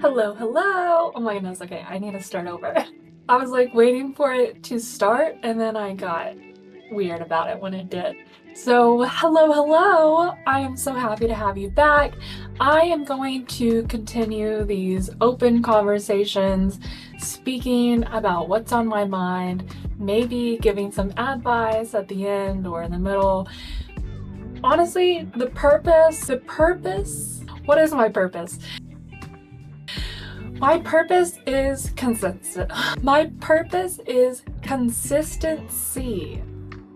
Hello, hello. Oh my goodness. Okay, I need to start over. I was like waiting for it to start and then I got weird about it when it did. So, hello, hello. I am so happy to have you back. I am going to continue these open conversations, speaking about what's on my mind, maybe giving some advice at the end or in the middle. Honestly, what is my purpose? My purpose is consistent. My purpose is consistency.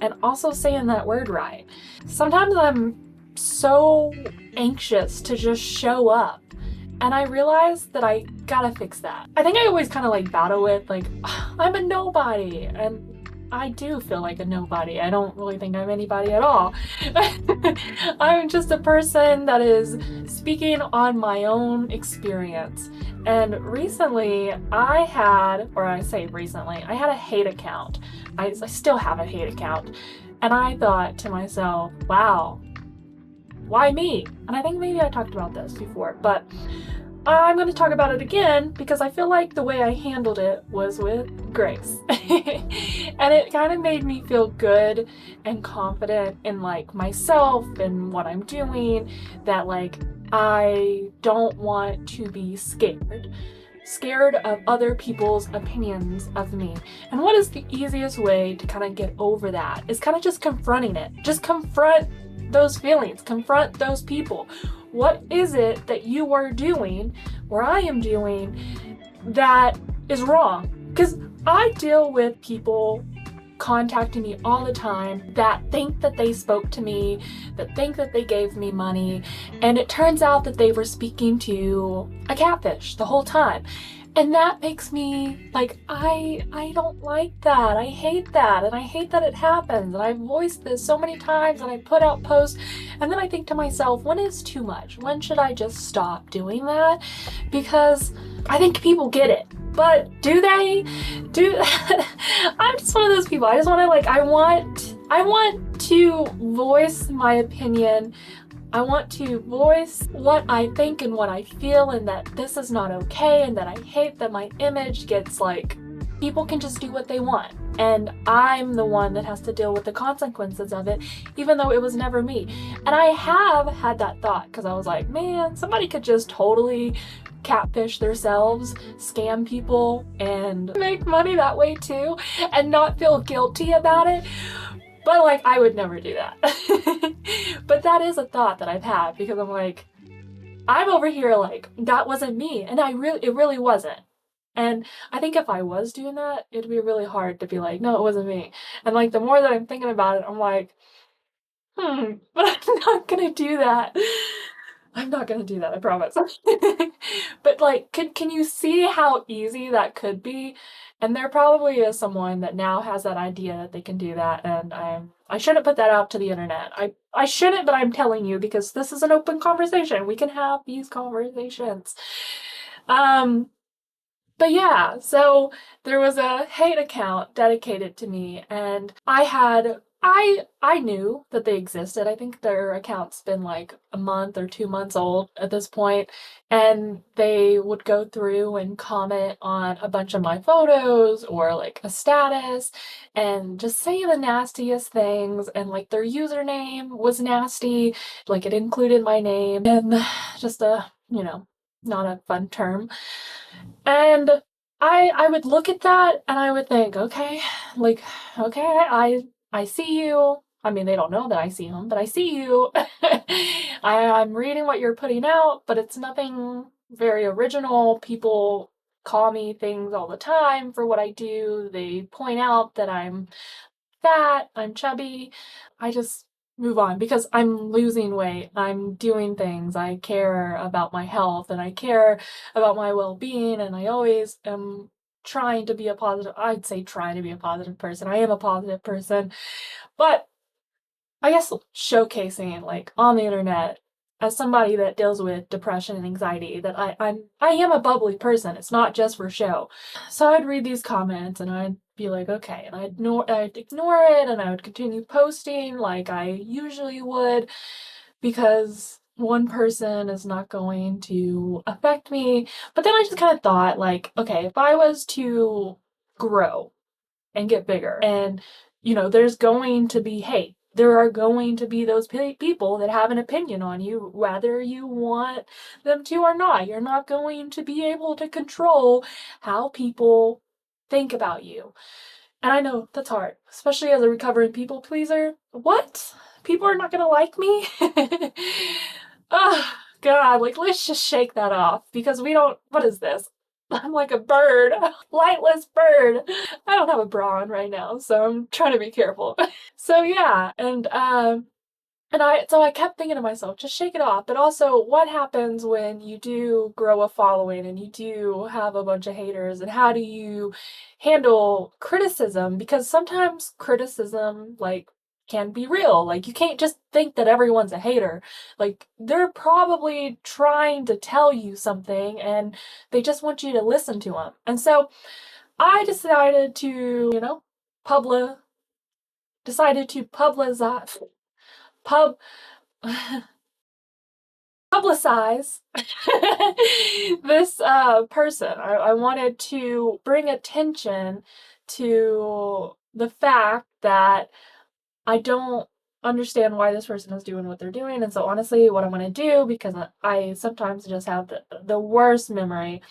And also saying that word right. Sometimes I'm so anxious to just show up. And I realize that I gotta fix that. I think I always kind of like battle with like, I'm a nobody. And I do feel like a nobody. I don't really think I'm anybody at all. I'm just a person that is speaking on my own experience. And recently I had a hate account. I still have a hate account. And I thought to myself, wow, why me? And I think maybe I talked about this before, but I'm going to talk about it again because I feel like the way I handled it was with grace. And it kind of made me feel good and confident in like myself and what I'm doing, that like I don't want to be scared of other people's opinions of me. And what is the easiest way to kind of get over that is kind of just confronting it. Just confront those feelings, confront those people. What is it that you are doing, or I am doing, that is wrong? Because I deal with people contacting me all the time that think that they spoke to me, that think that they gave me money, and it turns out that they were speaking to a catfish the whole time. And that makes me like, I don't like that. I hate that. And I hate that it happens. And I've voiced this so many times and I put out posts. And then I think to myself, when is too much? When should I just stop doing that? Because I think people get it. But do they? I'm just one of those people. I just want to like, I want to voice my opinion. I want to voice what I think and what I feel, and that this is not okay, and that I hate that my image gets like, people can just do what they want. And I'm the one that has to deal with the consequences of it, even though it was never me. And I have had that thought because I was like, man, somebody could just totally catfish themselves, scam people, and make money that way too, and not feel guilty about it. But like, I would never do that. But that is a thought that I've had because I'm like, I'm over here like, that wasn't me. And it really wasn't. And I think if I was doing that, it'd be really hard to be like, no, it wasn't me. And like, the more that I'm thinking about it, I'm like, but I'm not gonna do that. I'm not gonna do that, I promise. But like, can you see how easy that could be? And there probably is someone that now has that idea that they can do that, and I shouldn't put that out to the internet. I shouldn't, but I'm telling you because this is an open conversation. We can have these conversations. Um, but yeah, so there was a hate account dedicated to me, and I knew that they existed. I think their account's been like a month or 2 months old at this point, and they would go through and comment on a bunch of my photos or like a status and just say the nastiest things, and like their username was nasty, like it included my name and just not a fun term. And I would look at that and I would think, okay, like, okay, I see you. I mean, they don't know that I see them, but I see you. I'm reading what you're putting out, but it's nothing very original. People call me things all the time for what I do. They point out that I'm fat, I'm chubby. I just move on because I'm losing weight. I'm doing things. I care about my health and I care about my well-being, and I always am trying to be a positive, I'd say trying to be a positive person. I am a positive person, but I guess showcasing like on the internet as somebody that deals with depression and anxiety, that I am a bubbly person. It's not just for show. So I'd read these comments and I'd be like, okay, and I'd ignore it and I would continue posting like I usually would, because one person is not going to affect me. But then I just kind of thought, like, okay, if I was to grow and get bigger, and, there's going to be hate. There are going to be those people that have an opinion on you, whether you want them to or not. You're not going to be able to control how people think about you. And I know that's hard, especially as a recovering people pleaser. What? People are not gonna like me? Oh, God, like, let's just shake that off because we don't. What is this? I'm like a bird, lightless bird. I don't have a bra on right now, so I'm trying to be careful. So, yeah, and I kept thinking to myself, just shake it off. But also, what happens when you do grow a following and you do have a bunch of haters, and how do you handle criticism? Because sometimes criticism, like, can be real. Like, you can't just think that everyone's a hater. Like, they're probably trying to tell you something and they just want you to listen to them. And so I decided to, public decided to pub publicize this person. I wanted to bring attention to the fact that I don't understand why this person is doing what they're doing. And so, honestly, what I'm going to do, because I sometimes just have the worst memory,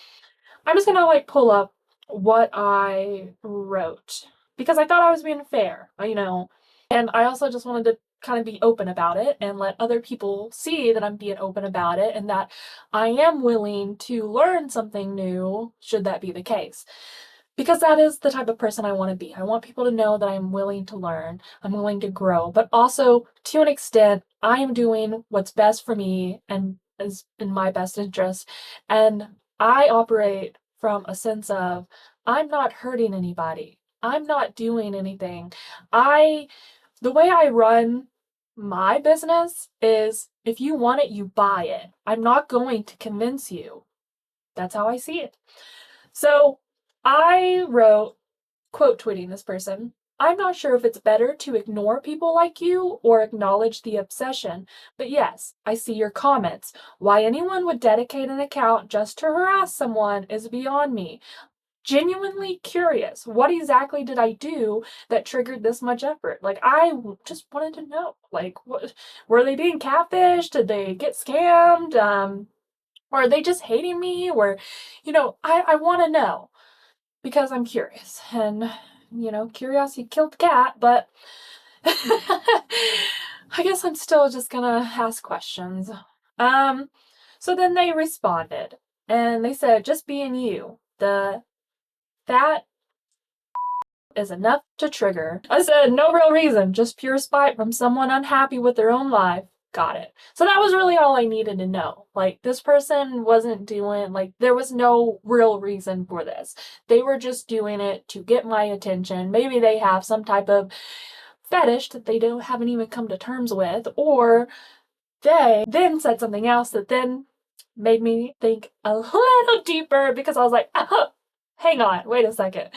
I'm just going to like pull up what I wrote because I thought I was being fair, and I also just wanted to kind of be open about it and let other people see that I'm being open about it and that I am willing to learn something new should that be the case. Because that is the type of person I want to be. I want people to know that I'm willing to learn, I'm willing to grow, but also to an extent, I am doing what's best for me and is in my best interest. And I operate from a sense of I'm not hurting anybody. I'm not doing anything. The way I run my business is if you want it, you buy it. I'm not going to convince you. That's how I see it. So I wrote, quote tweeting this person, I'm not sure if it's better to ignore people like you or acknowledge the obsession, but yes, I see your comments. Why anyone would dedicate an account just to harass someone is beyond me. Genuinely curious. What exactly did I do that triggered this much effort? Like, I just wanted to know. Like, what were they being catfished? Did they get scammed? Or are they just hating me? Or, I want to know because I'm curious. And, curiosity killed the cat, but I guess I'm still just gonna ask questions. So then they responded and they said, just being you. That is enough to trigger. I said, no real reason, just pure spite from someone unhappy with their own life. Got it. So that was really all I needed to know. Like, this person wasn't doing, like, there was no real reason for this. They were just doing it to get my attention. Maybe they have some type of fetish that they haven't even come to terms with, or they then said something else that then made me think a little deeper because I was like, oh, hang on, wait a second.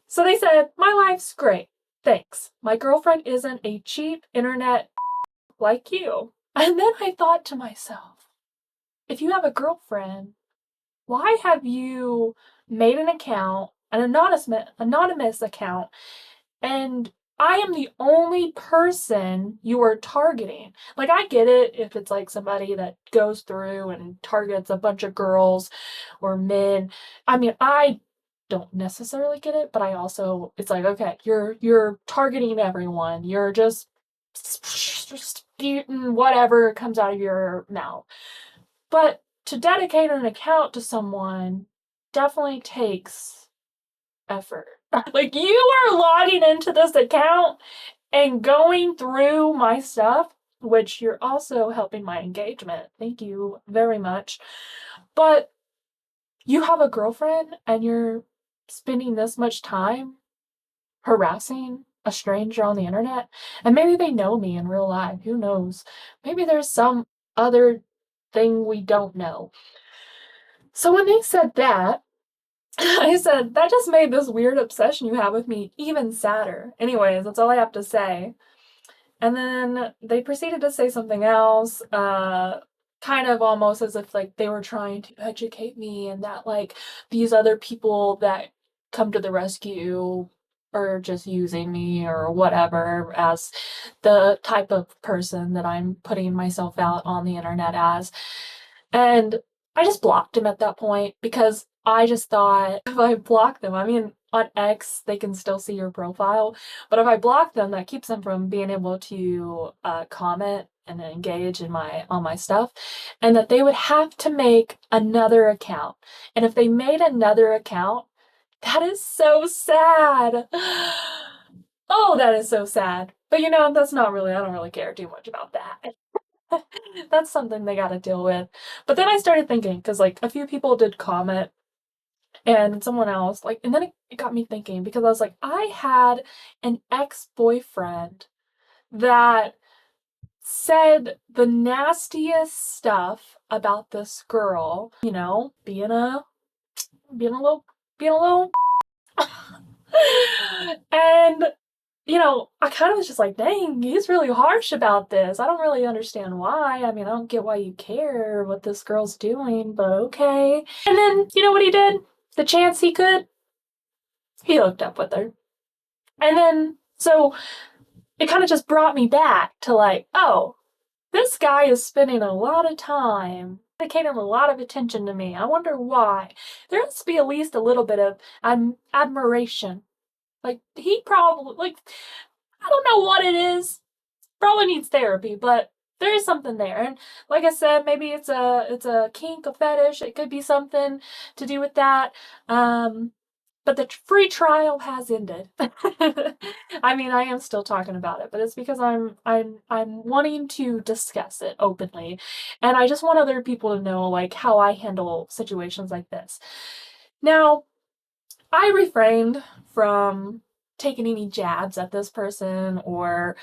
So they said, my life's great. Thanks. My girlfriend isn't a cheap internet like you. And then I thought to myself, if you have a girlfriend, why have you made an account, an anonymous account, and I am the only person you are targeting? Like, I get it if it's like somebody that goes through and targets a bunch of girls or men. I mean, I don't necessarily get it, but I also, it's like, okay, you're targeting everyone. You're just spewing whatever comes out of your mouth. But to dedicate an account to someone definitely takes effort. Like, you are logging into this account and going through my stuff, which you're also helping my engagement. Thank you very much. But you have a girlfriend and you're spending this much time harassing a stranger on the internet, and maybe they know me in real life. Who knows? Maybe there's some other thing we don't know. So when they said that, I said, that just made this weird obsession you have with me even sadder. Anyways, that's all I have to say. And then they proceeded to say something else, kind of almost as if like they were trying to educate me and that like these other people that come to the rescue are just using me or whatever as the type of person that I'm putting myself out on the internet as. And I just blocked him at that point because I just thought if I block them, I mean, on X, they can still see your profile, but if I block them, that keeps them from being able to comment and engage in my stuff, and that they would have to make another account. And if they made another account, that is so sad. Oh, that is so sad. But that's not really, I don't really care too much about that. That's something they gotta deal with. But then I started thinking, because like a few people did comment and someone else, like, and then it got me thinking because I was like, I had an ex-boyfriend that said the nastiest stuff about this girl, being a little and I kind of was just like, dang, he's really harsh about this. I don't really understand why. I mean, I don't get why you care what this girl's doing, but okay. And then, you know what he did? The chance he could, he hooked up with her. And then, so it kind of just brought me back to like, oh, this guy is spending a lot of time, dedicating a lot of attention to me. I wonder why. There has to be at least a little bit of admiration. Like, he probably, like, I don't know what it is. Probably needs therapy, but there is something there. And like I said, maybe it's a kink, a fetish. It could be something to do with that. But the free trial has ended. I mean, I am still talking about it, but it's because I'm wanting to discuss it openly, and I just want other people to know like how I handle situations like this. Now, I refrained from taking any jabs at this person or,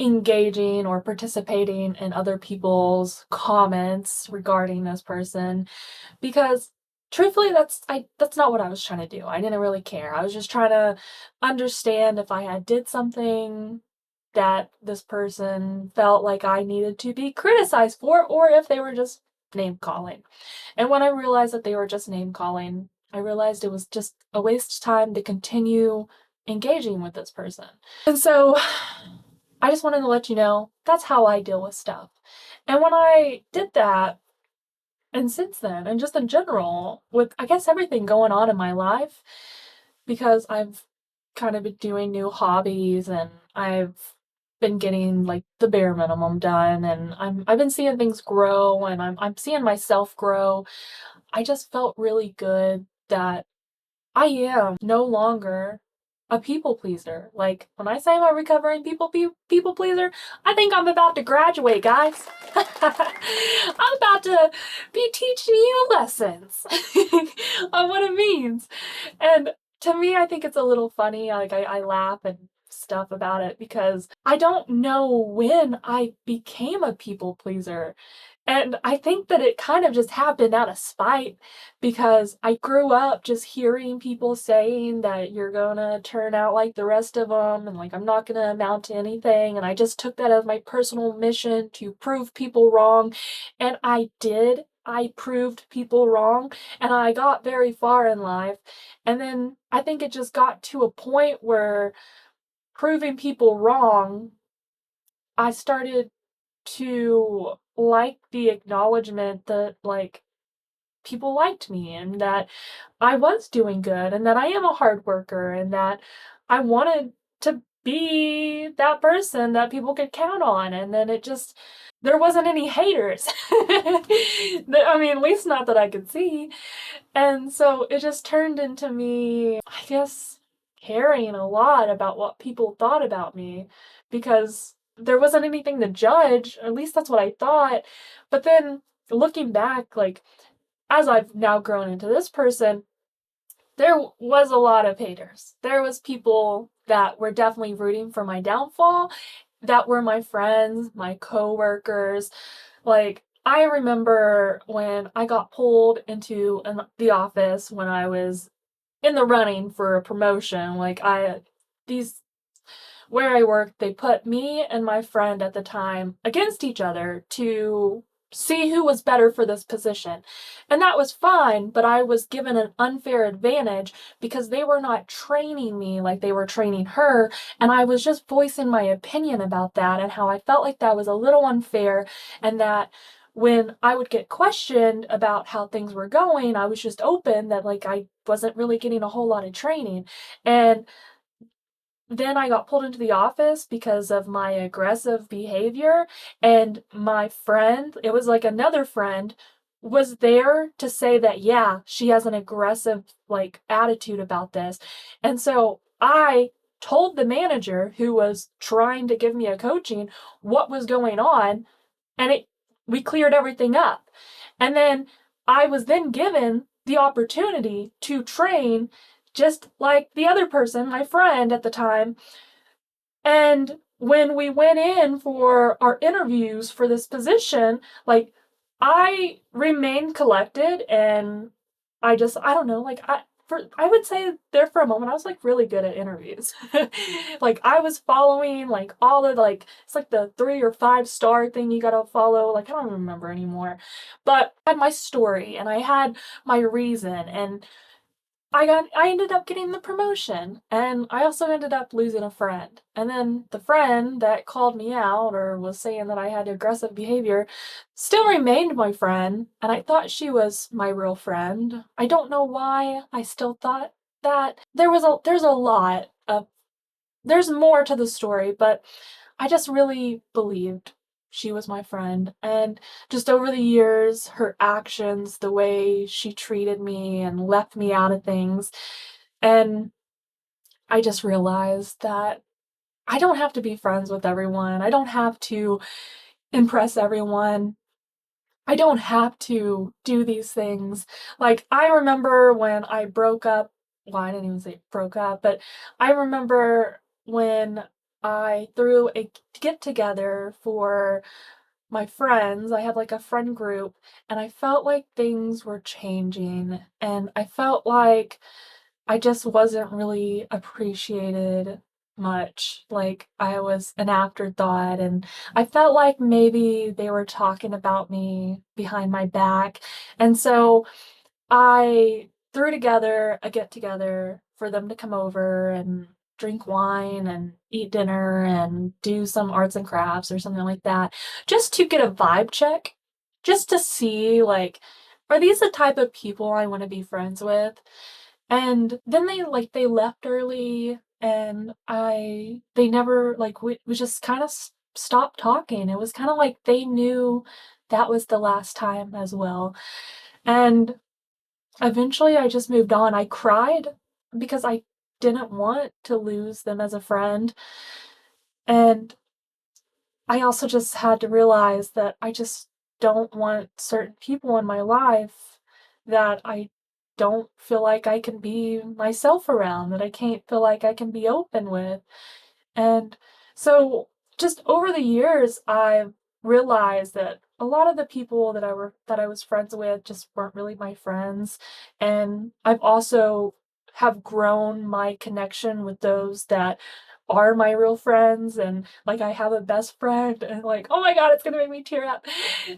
engaging or participating in other people's comments regarding this person because truthfully that's not what I was trying to do. I didn't really care. I was just trying to understand if I had did something that this person felt like I needed to be criticized for or if they were just name calling. And when I realized that they were just name calling, I realized it was just a waste of time to continue engaging with this person. And so I just wanted to let you know that's how I deal with stuff. And when I did that, and since then, and just in general, with I guess everything going on in my life, because I've kind of been doing new hobbies and I've been getting like the bare minimum done and I've been seeing things grow and I'm seeing myself grow. I just felt really good that I am no longer a people pleaser. Like when I say I'm a recovering people pleaser, I think I'm about to graduate, guys. I'm about to be teaching you lessons on what it means. And to me, I think it's a little funny. Like I laugh and stuff about it because I don't know when I became a people pleaser. And I think that it kind of just happened out of spite because I grew up just hearing people saying that you're gonna turn out like the rest of them and like I'm not gonna amount to anything. And I just took that as my personal mission to prove people wrong. And I did. I proved people wrong and I got very far in life. And then I think it just got to a point where proving people wrong, I started to like the acknowledgement that like people liked me and that I was doing good and that I am a hard worker and that I wanted to be that person that people could count on. And then it just, there wasn't any haters. I mean, at least not that I could see. And so it just turned into me, I guess, caring a lot about what people thought about me because there wasn't anything to judge. At least that's what I thought. But then looking back, like, as I've now grown into this person, there was a lot of haters. There was people that were definitely rooting for my downfall, that were my friends, my coworkers. Like, I remember when I got pulled into the office when I was in the running for a promotion. Like, these where I worked, they put me and my friend at the time against each other to see who was better for this position. And that was fine, but I was given an unfair advantage because they were not training me like they were training her. And I was just voicing my opinion about that and how I felt like that was a little unfair, and that when I would get questioned about how things were going, I was just open that like I wasn't really getting a whole lot of training. And then I got pulled into the office because of my aggressive behavior, and my friend, it was like another friend, was there to say that, yeah, she has an aggressive like attitude about this. And so I told the manager who was trying to give me a coaching what was going on, and we cleared everything up. And then I was then given the opportunity to train just like the other person, my friend at the time. And when we went in for our interviews for this position, like I remained collected, and I don't know, like I would say there for a moment I was like really good at interviews. Like I was following like all of like it's like the 3 or 5 star thing you gotta follow. Like I don't remember anymore. But I had my story and I had my reason, and I ended up getting the promotion, and I also ended up losing a friend. And then the friend that called me out or was saying that I had aggressive behavior still remained my friend, and I thought she was my real friend. I don't know why I still thought that. There's more to the story, but I just really believed she was my friend. And just over the years, her actions, the way she treated me and left me out of things, and I just realized that I don't have to be friends with everyone. I don't have to impress everyone. I don't have to do these things. Like, I remember when I broke up, well, I didn't even say broke up, but I remember when I threw a get together for my friends. I had like a friend group, and I felt like things were changing, and I felt like I just wasn't really appreciated much. Like I was an afterthought, and I felt like maybe they were talking about me behind my back. And so I threw together a get together for them to come over and drink wine and eat dinner and do some arts and crafts or something like that, just to get a vibe check, just to see like, are these the type of people I want to be friends with? And then they left early, and they never like we just kind of stopped talking. It was kind of like they knew that was the last time as well. And eventually I just moved on. I cried because I didn't want to lose them as a friend. And I also just had to realize that I just don't want certain people in my life that I don't feel like I can be myself around, that I can't feel like I can be open with. And so just over the years, I've realized that a lot of the people that I was friends with just weren't really my friends. And I've also have grown my connection with those that are my real friends. And like I have a best friend, and like, oh my god, it's gonna make me tear up.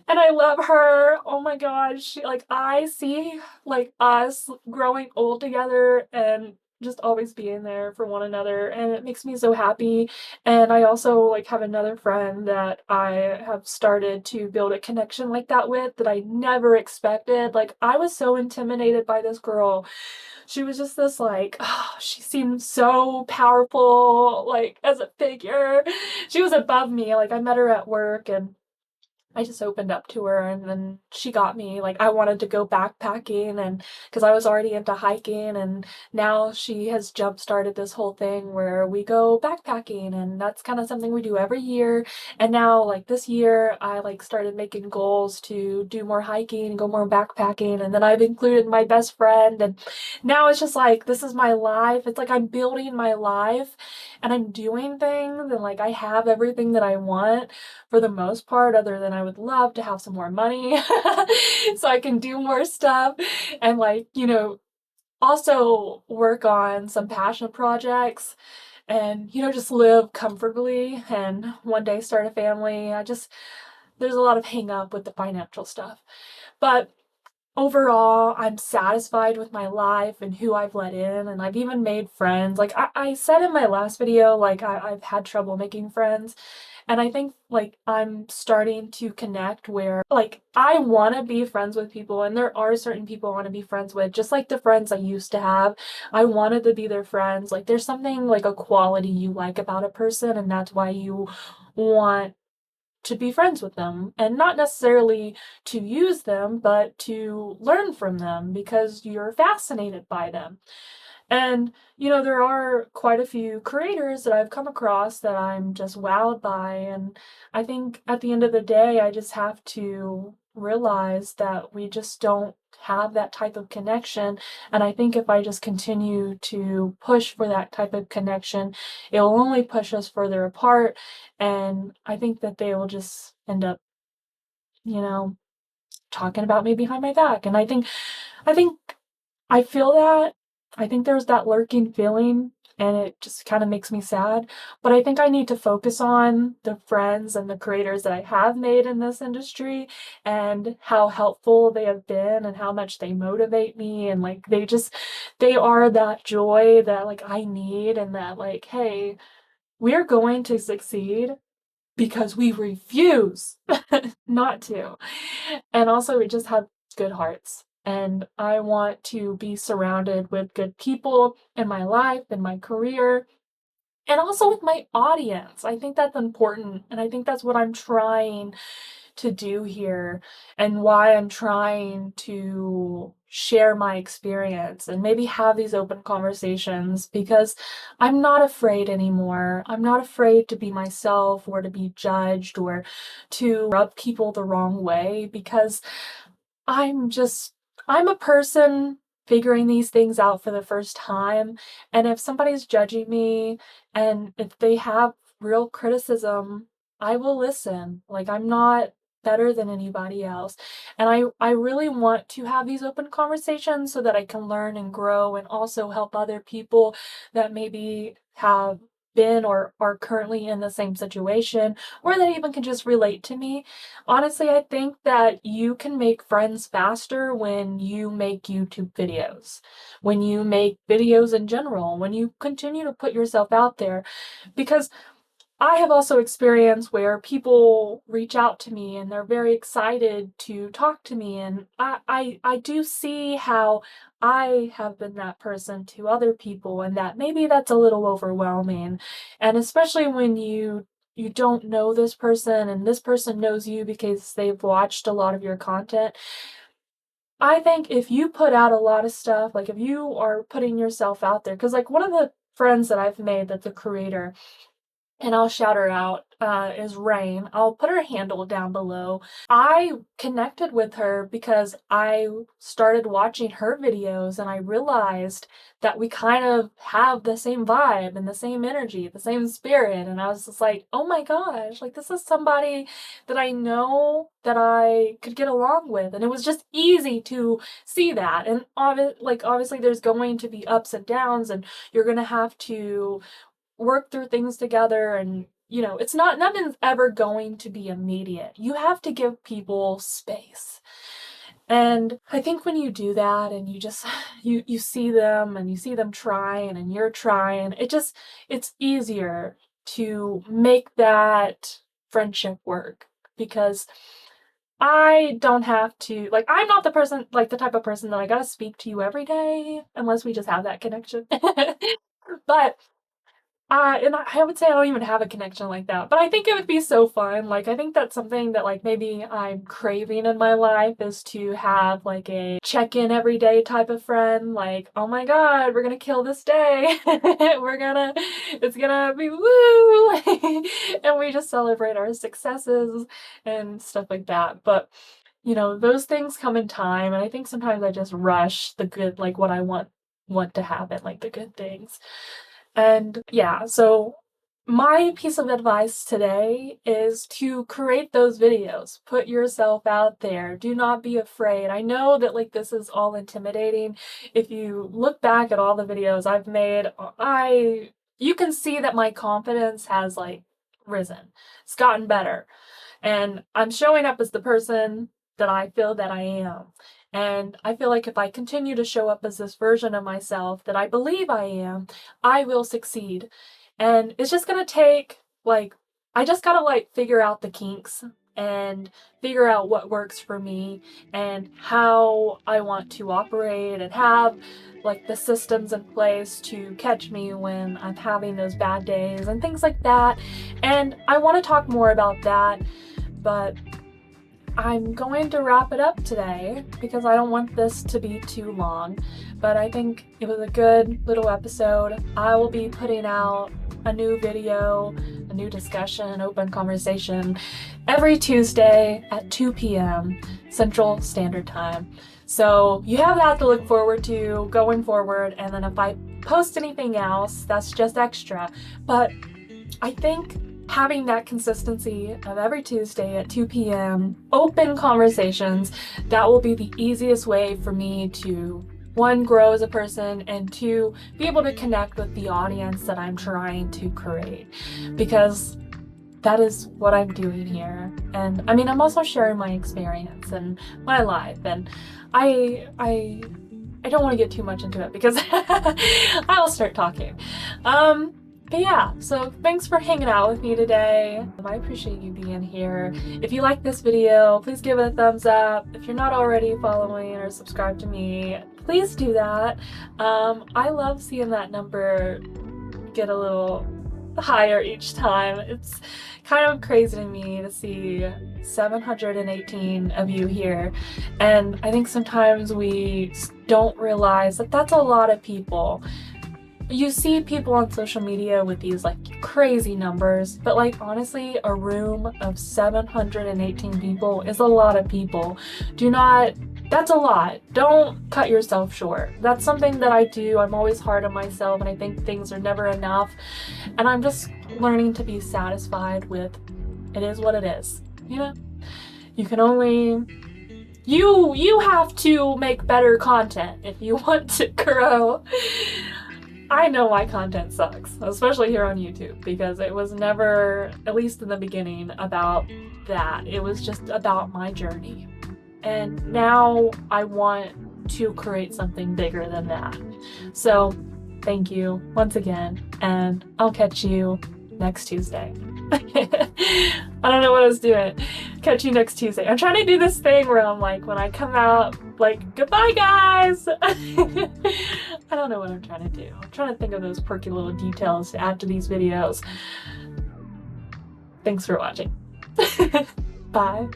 And I love her. Oh my gosh. Like I see like us growing old together and just always being there for one another, and it makes me so happy. And I also like have another friend that I have started to build a connection like that with that I never expected. Like I was so intimidated by this girl. She was just this like, oh, she seemed so powerful like as a figure. She was above me. Like I met her at work, and I just opened up to her, and then she got me. Like I wanted to go backpacking, and because I was already into hiking, and now she has jump started this whole thing where we go backpacking, and that's kind of something we do every year. And now like this year I like started making goals to do more hiking and go more backpacking, and then I've included my best friend, and now it's just like this is my life. It's like I'm building my life and I'm doing things, and like I have everything that I want for the most part, other than I would love to have some more money so I can do more stuff and like, also work on some passion projects. and, just live comfortably and one day start a family. There's a lot of hang up with the financial stuff. But overall, I'm satisfied with my life and who I've let in, and I've even made friends. Like I said in my last video, like I've had trouble making friends. And I think like I'm starting to connect where like I want to be friends with people, and there are certain people I want to be friends with, just like the friends I used to have. I wanted to be their friends. Like there's something like a quality you like about a person, and that's why you want to be friends with them, and not necessarily to use them, but to learn from them because you're fascinated by them. And, there are quite a few creators that I've come across that I'm just wowed by. And I think at the end of the day, I just have to realize that we just don't have that type of connection. And I think if I just continue to push for that type of connection, it will only push us further apart. And I think that they will just end up, you know, talking about me behind my back. And I think I feel that. I think there's that lurking feeling, and it just kind of makes me sad. But I think I need to focus on the friends and the creators that I have made in this industry and how helpful they have been and how much they motivate me. And like, they are that joy that like I need, and that like, hey, we're going to succeed because we refuse not to. And also, we just have good hearts. And I want to be surrounded with good people in my life, in my career, and also with my audience. I think that's important. And I think that's what I'm trying to do here, and why I'm trying to share my experience and maybe have these open conversations, because I'm not afraid anymore. I'm not afraid to be myself or to be judged or to rub people the wrong way, because I'm just, I'm a person figuring these things out for the first time. And if somebody's judging me and if they have real criticism, I will listen. Like, I'm not better than anybody else. And I really want to have these open conversations so that I can learn and grow and also help other people that maybe have been or are currently in the same situation, or that even can just relate to me. Honestly, I think that you can make friends faster when you make YouTube videos, when you make videos in general, when you continue to put yourself out there. Because I have also experienced where people reach out to me and they're very excited to talk to me. And I do see how I have been that person to other people, and that maybe that's a little overwhelming. And especially when you don't know this person and this person knows you because they've watched a lot of your content. I think if you put out a lot of stuff, like if you are putting yourself out there, because like one of the friends that I've made that's a creator, and I'll shout her out, is Rain. I'll put her handle down below. I connected with her because I started watching her videos, and I realized that we kind of have the same vibe and the same energy, the same spirit. And I was just like, oh my gosh, like this is somebody that I know that I could get along with. And it was just easy to see that. And obviously there's going to be ups and downs, and you're going to have to work through things together. And it's not, nothing's ever going to be immediate. You have to give people space. And I think when you do that, and you just you see them, and you see them trying and you're trying, it's easier to make that friendship work. Because I don't have to, like, I'm not the person, like the type of person that I gotta speak to you every day unless we just have that connection. But and I would say I don't even have a connection like that, but I think it would be so fun. Like, I think that's something that, like, maybe I'm craving in my life, is to have, like, a check-in every day type of friend. Like, oh my God, we're gonna kill this day. It's gonna be woo! And we just celebrate our successes and stuff like that. But, those things come in time, and I think sometimes I just rush the good, like, what I want to happen, like the good things. And yeah, so my piece of advice today is to create those videos. Put yourself out there. Do not be afraid. I know that like this is all intimidating. If you look back at all the videos I've made, I you can see that my confidence has like risen. It's gotten better. And I'm showing up as the person that I feel that I am. And I feel like if I continue to show up as this version of myself that I believe I am, I will succeed. And it's just gonna take, like, I just gotta, like, figure out the kinks and figure out what works for me and how I want to operate and have, like, the systems in place to catch me when I'm having those bad days and things like that. And I want to talk more about that, but I'm going to wrap it up today because I don't want this to be too long, but I think it was a good little episode. I will be putting out a new video, a new discussion, open conversation every Tuesday at 2 p.m. Central Standard Time. So you have that to look forward to going forward, and then if I post anything else, that's just extra. But I think having that consistency of every Tuesday at 2 p.m. open conversations, that will be the easiest way for me to, one, grow as a person, and two, be able to connect with the audience that I'm trying to create, because that is what I'm doing here. And I mean, I'm also sharing my experience and my life, and I don't want to get too much into it because I'll start talking. But yeah, so thanks for hanging out with me today. I appreciate you being here. If you like this video, please give it a thumbs up. If you're not already following or subscribed to me, please do that. I love seeing that number get a little higher each time. It's kind of crazy to me to see 718 of you here, and I think sometimes we don't realize that that's a lot of people. You see people on social media with these like crazy numbers, but like honestly, a room of 718 people is a lot of people. That's a lot. Don't cut yourself short. That's something that I do. I'm always hard on myself, and I think things are never enough. And I'm just learning to be satisfied with it is what it is. You know? You can only... You have to make better content if you want to grow. I know my content sucks, especially here on YouTube, because it was never, at least in the beginning, about that. It was just about my journey. And now I want to create something bigger than that. So thank you once again, and I'll catch you next Tuesday. I don't know what I was doing. Catch you next Tuesday. I'm trying to do this thing where I'm like, when I come out, like, goodbye guys! I don't know what I'm trying to do. I'm trying to think of those quirky little details to add to these videos. Thanks for watching. Bye.